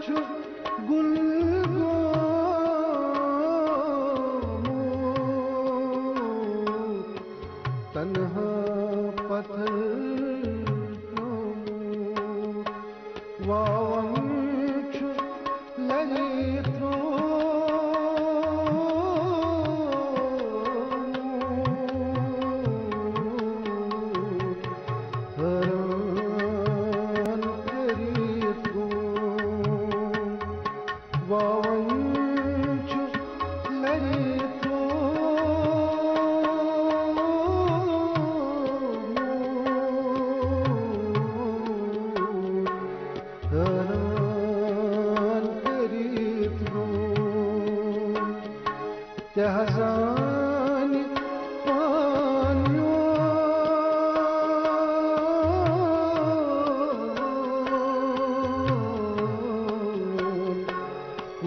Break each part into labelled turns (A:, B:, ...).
A: गुल तन्हा पत्थर वावंश ललित्रो हरान करीतो वावंश ललित्रो Tehzani panyo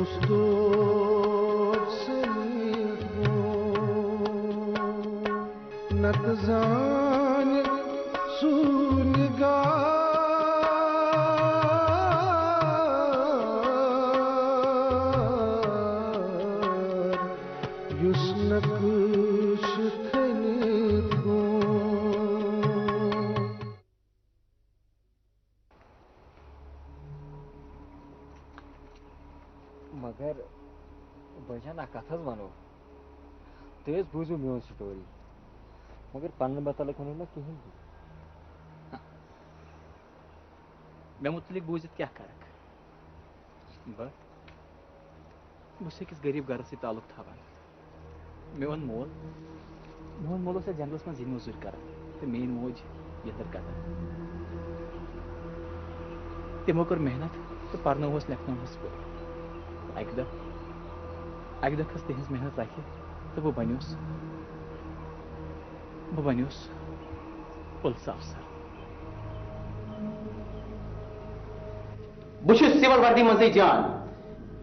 A: ustod senitbo natzani suniga नकुश खनितो
B: मगर बजान कथ वनो तुस बूझो मोन स्टोरी मगर पन्न मतलब वो ना कहें
C: मे मुतलिक बूजित क्या करक बस गरीब घर से ताल्लुक थावान मेन मोल मोल जंगलस मज मजूर कर मेन मोज यदर कदर तमो कर मेहनत तो पर्नोस लेखनोस अक दह खस तिज मेहनत रखे तो बह बनियोस पुलिस अफसर
D: बहुत सिविल वर्दी मज जान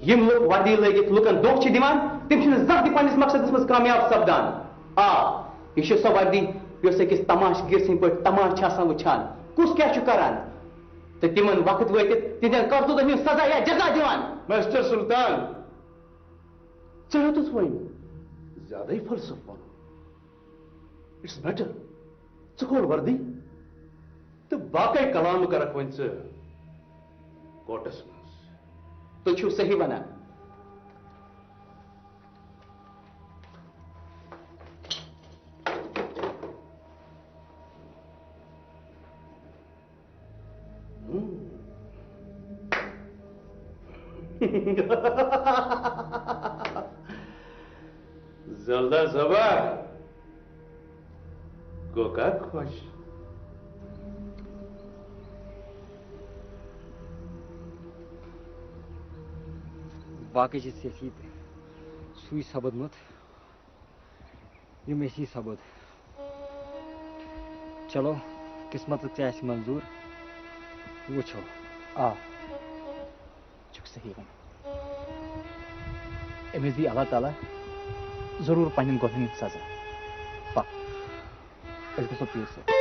D: यम लोग वर्दी लगित लुकन दोख दिवान तम जत पन्निस मकसदस मज कामयाब सपदान आ यह सो वर्दी अकिस तमाशगिर सद पे तमाश वुचान कुस क्या करान तो तिमन वक्त वात तिहन करतूतन हूं सजा या जजा दिवान
E: मिस्टर सुल्तान चुस वो ज्यादा ही फलसफ वन इट्स बेटर खोल वर्दी तो बाकी कलाम करक वन कोर्टस मज
D: तो छू सही वनान
E: जल्दा जबर गोका खुश
B: बाकी सही सुई सपदमुत यम सपद चलो किस्मत मंजूर वो आ
C: सही वन अमिस दी अल्लाह ताला जरूर पन्न गोहन सजा पा गो पीर से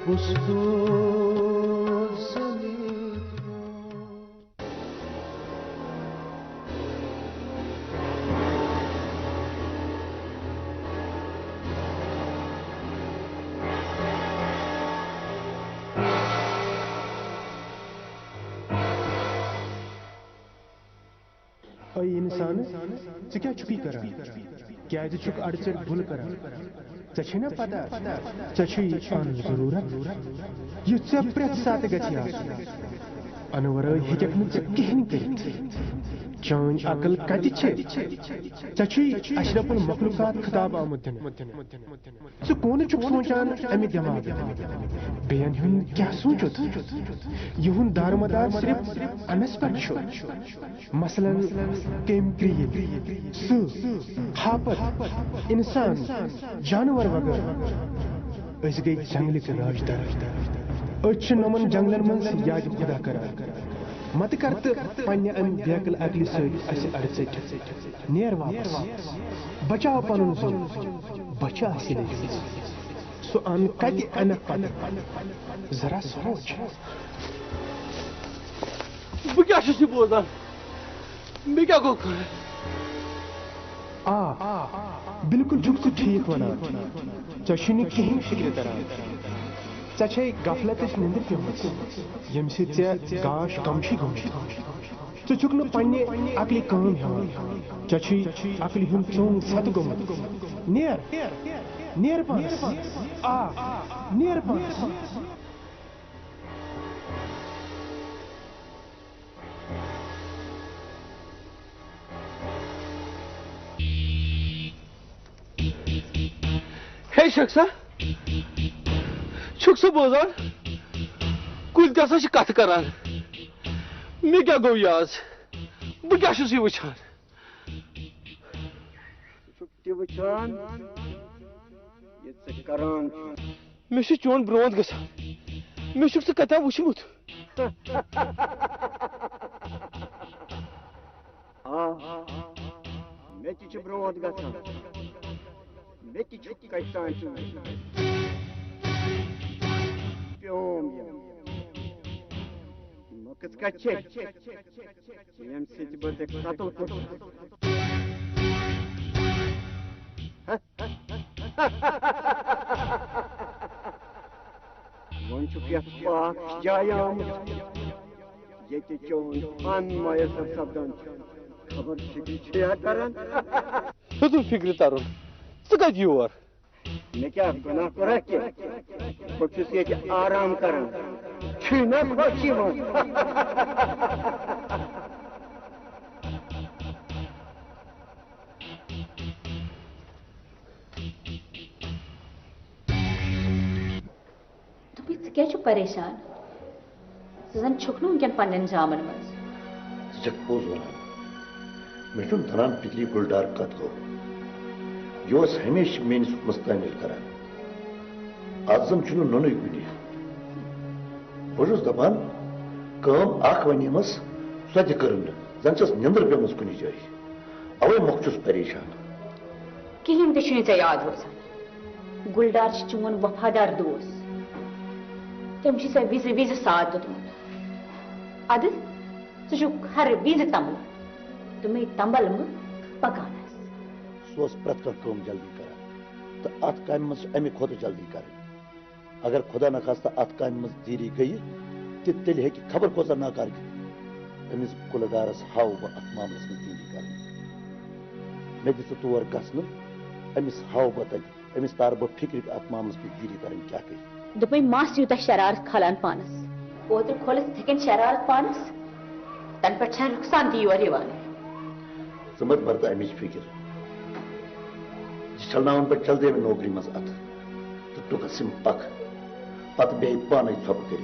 A: Bustur sanitro.
F: ओए इंसान चे क्या छुपी करा क्या छुक अड़चर भूल करा चे ना पता चे अन जरूरत यु चे प्रेत साथ गछिया अनवर हिजक न चे कहन करित चान अकल कति छे चे अशरफुल मखलूकात खिताब आमुद चे कोन छुक सोचान अमि दिमाग बेन हुन क्या सोचुत युन दारमदार सिर्फ अनस पर छु मसलन केम क्रिए सु हापत इंसान जानवर वगैरह अस गई जंगल के राजदार अच्छ नमन जंगलन मन याद खुदा करा मत करत पन्ने अन बेकल अकल सस अड़चट नेर वापस बचाओ पनुन जुल बचा असिल सो अन कति अन पन जरा सोच
E: बह क्या बोजान मे क्या गो
F: आ बिल्कुल छुक छु ठीक वना चशनि कहीं फिक्र तरह चे गफलत निंदर पेमस यम से गाश गमशी गमशी छुक न पन्ने अकल काम हेवान चे अकल हुन चोन सत गोमत नेर नेर पानस आ नेर पानस
E: हे शख्सा छुक से बोजान कुल कसा कथ करान मे क्या गो याज बह क्या वुचान मे चोन ब्रोंत गसान मे कता वुचमुत
G: मे ब्रोंत गसान मे कसान मकस कच्चे यम सिज बदे कतल को वन चुकिया पाक जायाम ये चोन अन मयसर सब्दन खबर छिया करन
E: तू फिक्र तारुन सका योर
G: मैं क्या गुनाह करा के कुछ से आराम करन छीना खोची मन
H: क्या परेशान जन छुकन वनकन पन्न जामन मज
I: पोज वन मे धरान फिक्री गुलदार कत गो यह हमेशा मेनिस मुस्तमिल करान आज जन नुन कुन बहुत दपान कम वनीमस सो कर्म जन निंदर पेमस कुन जाए अवे मोखुस परेशान
H: कहें ते याद रोजान गुलदार चोन वफादार दोस्त तम विज विज साथ दुतमुत अद हर विज तंबल तो मे तंबल पकान
I: सो प्रत कम जल्दी कर तो अत काम मज अमे खुद जल्दी कर अगर खुदा न खास्ता अत काम मज देरी गई तो तेल हे खबर कोसा नाकार अमिस गुलदारस हाव बह अत मामलस में देरी कर मे दिस तौर गसन अमिस हाव बह तत अमिस तार बह फिक्र अत मामलस में देरी कर क्या कह
H: दुपे मास यूत शरारत खालान पानस ओत्र खोलस थिकन शरारत पानस तन पे रुखसान ती योर यवान
I: समत बरता अमिच फिक्र चलनावन पे चल दे नौकरी मज अत तो टुकस पक पत बे पान थप कर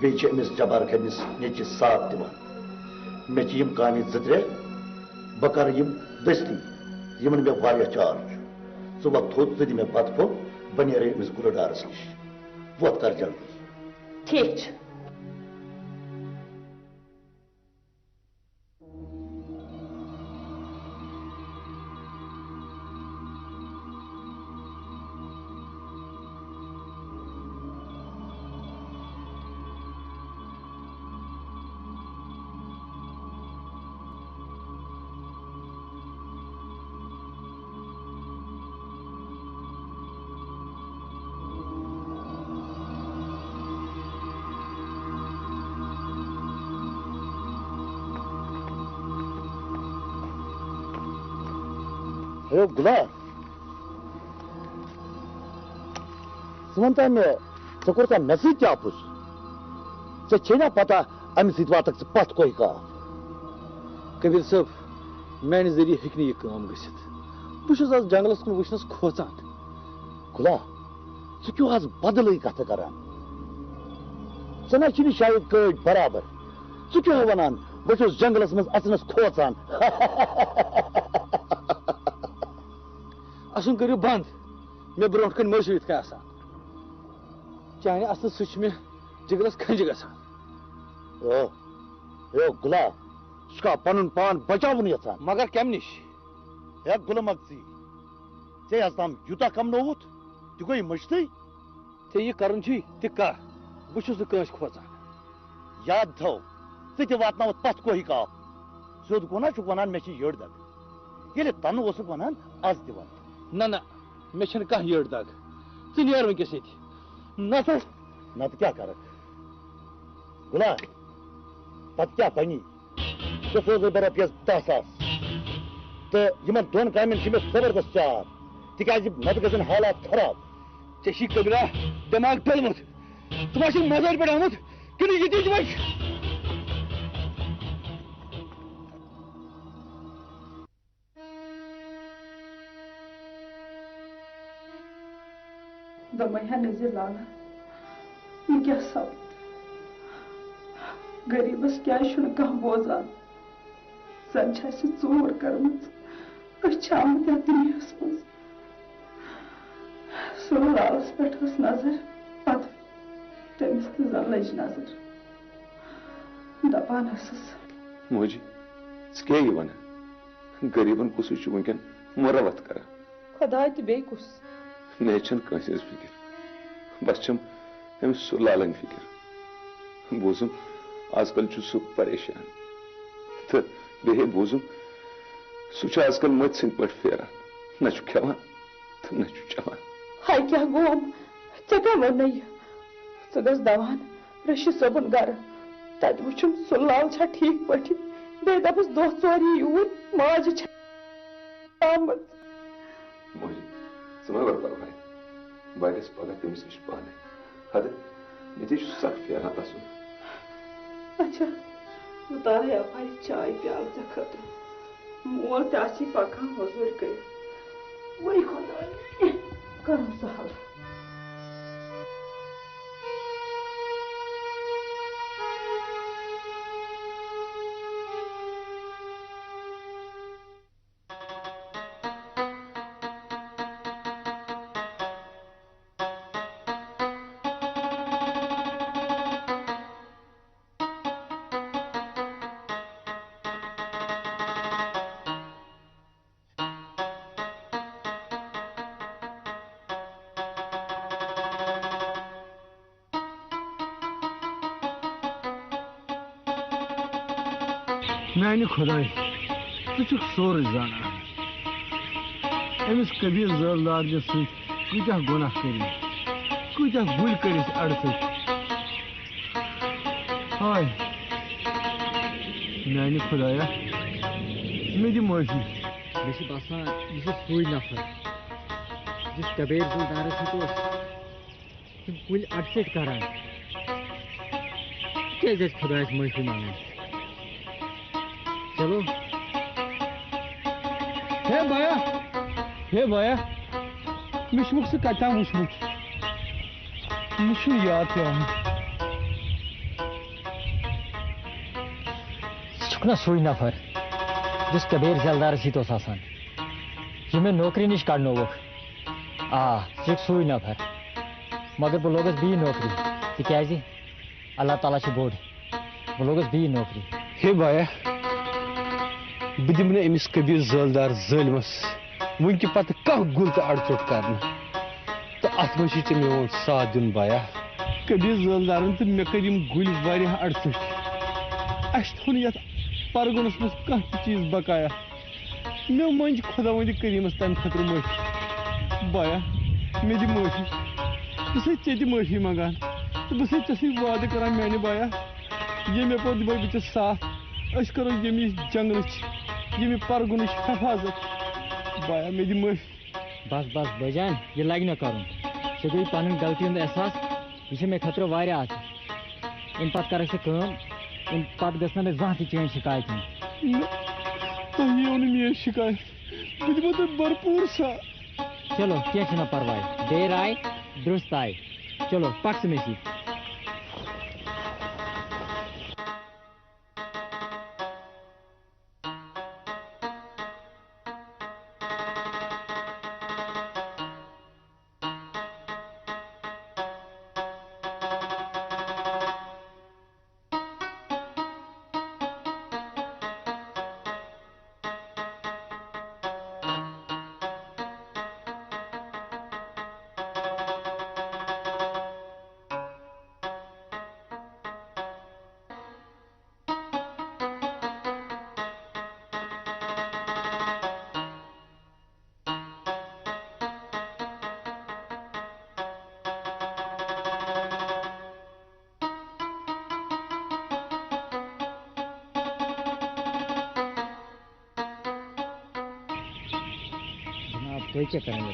I: बेमिस जबर खमिस नेचि साथ दिवान मे काम त्रे बह कर दस्ती यमन मे वारिया चार सह वह थोत दी मे बत फो बह नेरे अमिस गुलदारस नश वोत कर जल्दी
H: ठीक
I: हो गुला वन मे कोर मे सह आपुस ऐ पता अमि सत वात पत कोई कह
E: कबीर साहब मैंने जरिए हेक यह काम गसित बस आज जंगलस कुन वुचनस खोचान
I: गुला क्यों आज बदल कथ कर ना शायद कड़ बराबर क्यों वन बस जंगलस मज अचनस खोचान
E: असन करो बंद मे ब्रोह कन मशर क्या चाहे असल सह मे जिगरस खंज गसान
I: गुला सह पन पान बचावन यहां
E: मगर कम निश
I: है गुलमग ऐ आज तम यूता कमनोवुत तह गई मशतै
E: ऐ यह कर कह बहुत खोचान
I: याद थो ती वात पत कोई काप सोद गोना वन मे यड़ दग ये तन वन आज वन
E: ना मे कह यड़ दग नीर वस
I: नत क्या कर गुला पत क्या बनी तो सोज बे रपस 10,000 तो इन दोन कामें मे जबरदस्त चार तिक नत गन हालात खराब
E: ऐ कबीरा दिमाग डलमुत तुम मजाक पे आमुत कि ये
J: दमैया नजर लाना यह क्या सब गरीबस क्या कह बोजान जन चोर कर्म आमत दुनियास मज सुरालस पे नजर पत तमिस जन लज नजर दपान
K: मोजी क्या वन गरीबन कुस वनकन मुरवत कर
J: खुदा तो बे कुस
K: मे कंस फिक्र बस अमिस सह लालन फिक्र बोजुम आजकल सह परेशान तो बे बोजुम सह आजकल मत सद पे फेरान न खेवान तो न चवान
J: हाय क्या गोम ऐ क्या वो थ गस दवान रशीद सोबन गर तत वुचुम सह लाल छा ठीक पे बे दपस दो चोर यूर माज आमत
K: मगर परवाह बह गस पगह तमिस नश पाने हद मे सख फेरान तसन
J: अच्छा उतार अपार चाय प्याल ऐ खतर मोल तासी पकान मजूर कर वही खुदा करो सहल
F: मानी खुदा तुक सोर जाना अमिस कबीर जरदार सत्या गुनाह कर कूत्या गुल कर अड़स हाय मानी खुदाया मे दी माफी
B: मे बसान यह सू नफर जिस कबीर जरदार तुम कुल अड़सठ करान क्या खुदास माफी मांगन चलो
F: हे भया मुक सह कता वुचमुत मुझे याद पे
B: ना सुई नफर जिस कबीर जलदार सत ये मे नौकरी नश कड़न सह सुई नफर मगर बह लोगस बी नौकरी तिक अल्लाह ताला बोड़ बह लोगस बी नौकरी
F: हे भया बह दिम अमिस कबीर जलदार जलमस वन पत कह गुल तो अड़चोट कर तो अत मे मोन साथ दिन भया कबीर जलदारन तो मे कर गुल वारिया अड़चोट अस थोन ये परगुनस मज कह चीज बकाया मे मंज खुदावंद करीमस तम खतर माफी भया मे दी माफी बस चे माफी मंगान तो बस ऐसे वाद कर माने भया ये मे पे दिम बे साथ अस करो यमी जंगल यमी परगुन हिफाजत बाया मे दी माफी
B: बस बस बजान ये लग न कर गई पन गलती हूं एहसास यह मे खतरो वारिया आज इन पत कर इन पत गस मे जहाँ चेन शिकायत
F: तुम मे शिकायत बह दिमो तुम भरपूर सा
B: चलो क्या परवाह देर आए दुरुस्त आए चलो पक्ष में सी तो क्या करेंगे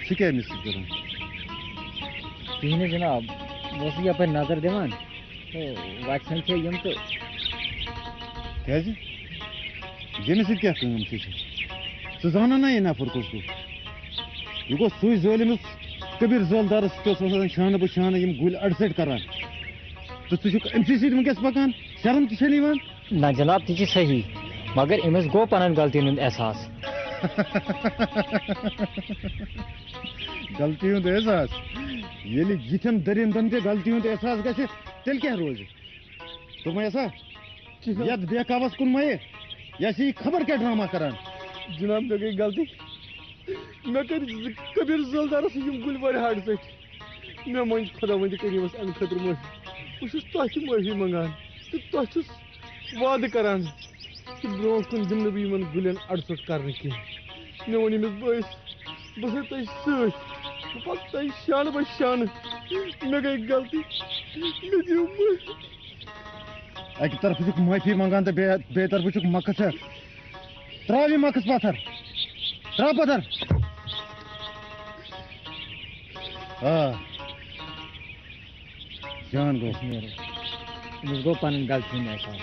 B: तो
F: क्या मिस करूँ
B: कहीं जनाब बस यप नजर दिवान तो वाचन थे यम तो
F: क्या यमिस क्या सह जाना ना ये नफर कुस यह गो सू जलिमिस कबीर जलदारस शान बह शान गुल अड़सट करान तो अमसी वस पकान शर्म तह
B: ना जनाब ती सही मगर अमिस गो पन गलती हूं एहसास
F: गलती हूं एहसास ये यिथन दरिंदन ते गलती हूं एहसास गसे तेल क्या रोज तुम ऐसा यद बेकाबस कुन मये यह खबर क्या ड्रामा करान जनाब मे गई गलती मे कर कबीर जलदारस गुल वारिया अड़सट मे मन खुदा वंद करीमस अम खतर माफी बस तुह माफी मंगान तो तुस वाद करान ब्रो कुन दिम बह इन गुलन अड़सट कर मे वन अमिस बस बह तुम सत शान बह शान मे गई गलती मे दिव अक तरफ माफी मंगान तो बे तरफ मकस त्राव मकस पत्थर त्राव पत्थर जान गो
B: गो पन गलती हूं एहसास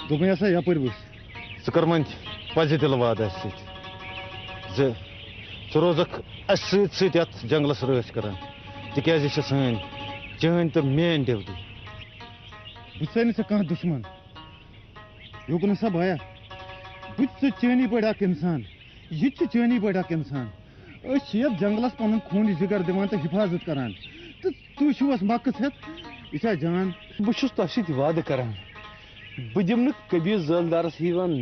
F: दोप ऐसा यपर बस कर मन पज दिल वाद रोजक जंगलस रच कर तिकाज सन चन तो मेन ड्यूटी बह कह दुश्मन युगन सा भाया बह चैनी पे इंसान यह चैनी पे इंसान ये जंगलस पन खून जिगर दिवान तो हिफाजत करान तो तुस मकस हेत यह जान बह तुम वाद करान बह दिम कबीर जलदारस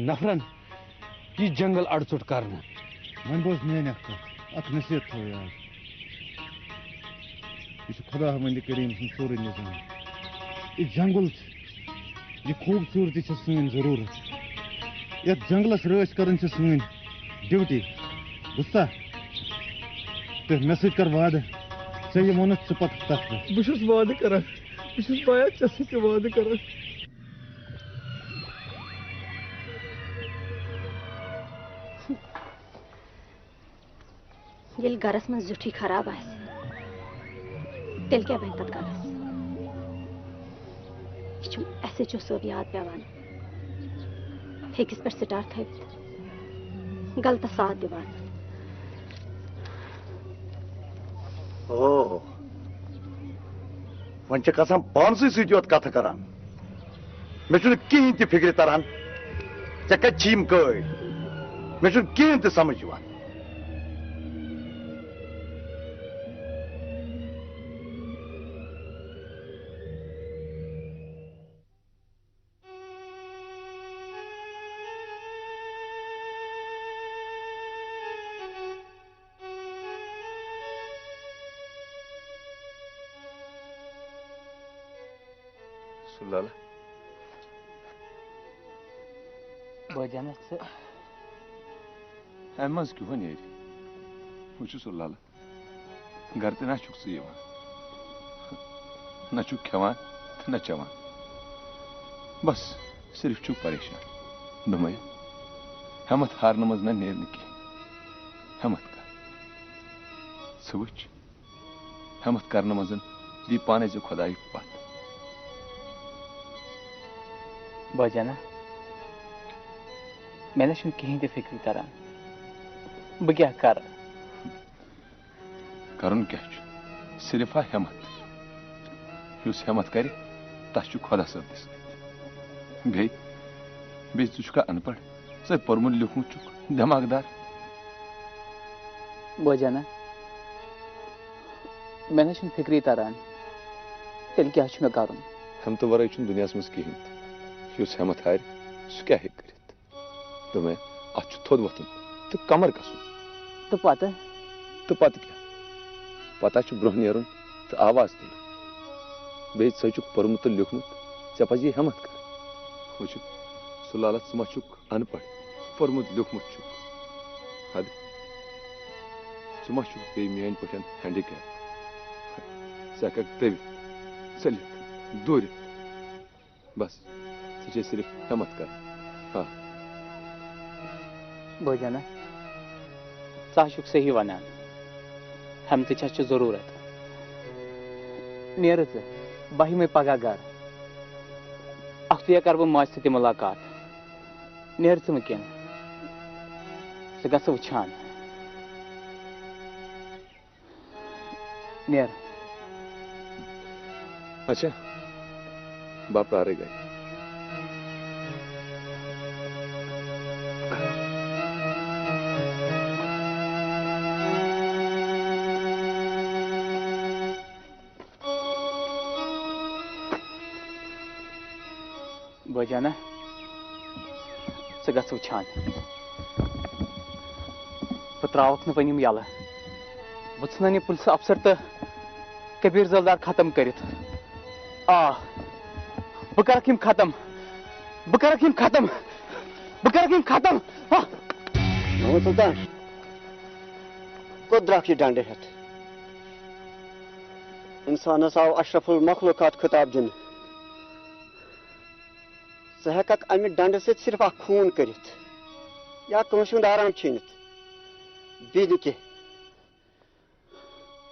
F: नफरन यह जंगल अड़चुट कर वन बोज मेन अख नसीहत थो यार यह खुदा वंद करीम सोरे निजाम यह जंगल यह खूबसूरती सन जरूरत ये जंगलस रच कर सन ड्यूटी बुझा तो मे सर वाद ऐ वोन पक तथ बस वाद कर बया ऐ वाद कर
H: ये गरस में जुठी खराब है तेल क्या बहन तथ गरस ऐसे जो सोब याद पेवान फेकिस पर सिटार थवित गलत साथ दिवान
I: ओ वन कसम पानस सत कथ करान मे कहें त फिक्र तरान ऐ कम कड़ मे कहें त समझ यवान
K: सुलाला
B: बजान
K: अम क्यों नीर वो सुलाला घर तो ना न खेवान तो न चवान बस सिर्फ परेशान दोमया हेमत हारने मज न नेर की हेमत कर वुच हेमत करने मज दी पाने जो खुदाई पत
C: बजाना मैंने कहीं ते फिक्र तरह बह क्या कर
K: करन क्या सिर्फ हेमत युस हेमत कर तस खुदा सब दिस बे तुका अनपढ़ स पर्मुत लिखमुत चुक दिमागदार
C: बजाना मैंने फिक्री तरह तेल क्या मे कर
K: हम तो वराई दुनिया मज कहें युस हेमत हार सह क्या कर दोमे अत थोद वथुन तो कमर कसन
C: तो पत
K: क्या पता ब्रोह नेरुन तो आवाज तुल बे पर्मुत तो लिखमुत ऐ पज हेमत कर वो सह लालत मा अनपढ़ पर्मुत लिखमुत हद मा बे मान पे हैंडीकैप ज़ तवित चलित दूरित बस ज़े सिर्फ हेमत कर हाँ
C: बजाना ज़ुक सही वनान हेमत जरूरत नेर बह में पगह घर अख्तिया कर बह माज सत मुलाकात नेर वनकन ग वुछान नेर
K: अच्छा बाप आ रहे गए
C: बजाना ग वुछान बह त्रावक वन यल बह इन पुलिस अफसर तो कबीर जलदार खत्म कर बह कर खत्म बह कर खत्म बह कर खत्म
G: मोहम्मद सुल्तान कोत द्राक यह डंडे हेत इंसानस आव अशरफुल मखलूकात खिताब दिन ज़ हेक अमि डंड से सिर्फ अ खून कर या कंस आराम छीनित बी कह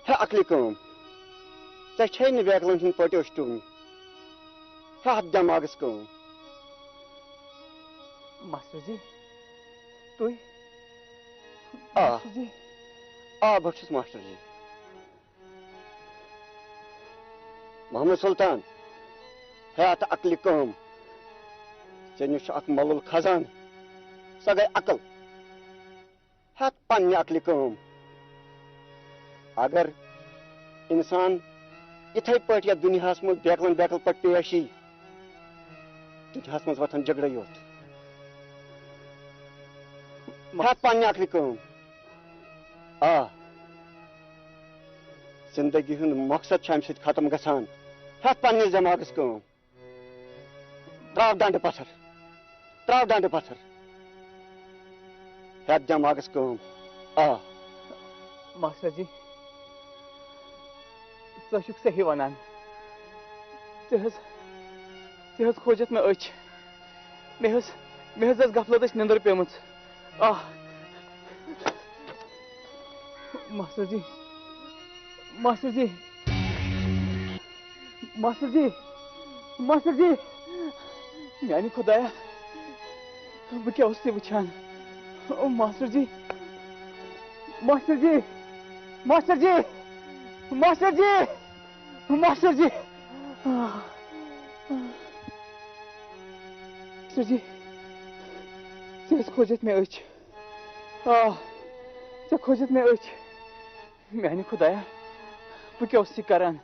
G: हे अकली कम ऐ न बेगलन हंद पे अश्टून हे अत दिमागस कम
C: मास्टर जी तुई
G: बह मास्टर जी मोहम्मद सुल्तान हे अत अकली कम ऐ निश मलुल खजान सह गई अकल हे पन्ने अकली कम अगर इंसान इथे पे या दुनिया मज बेकलन बेकल पे पेश यी दुनिया मज वथन झगड़े योत हे पन्ने अकली कम जिंदगी हुंद मकसद अमि सत खत्म गसान हे पन्ने दिमागस कम त्राव डंड पत्थर त्राव डंड पत्थर हे दिमागस कम
C: मास्टर जी ज़ुक सही वनान खोजत मे अच मे गफलत निंदर पेम मास्टर जी मास्टर जी मास्टर जी मास्टर जी मानी खुदाया बह क्या वुछान मास्टर जी मास्टर जी मास्टर जी मास्टर जी मास्टर जी मास्टर जी खोजत मे अच खोजत मे अच मानी खुदाया बह क्या करान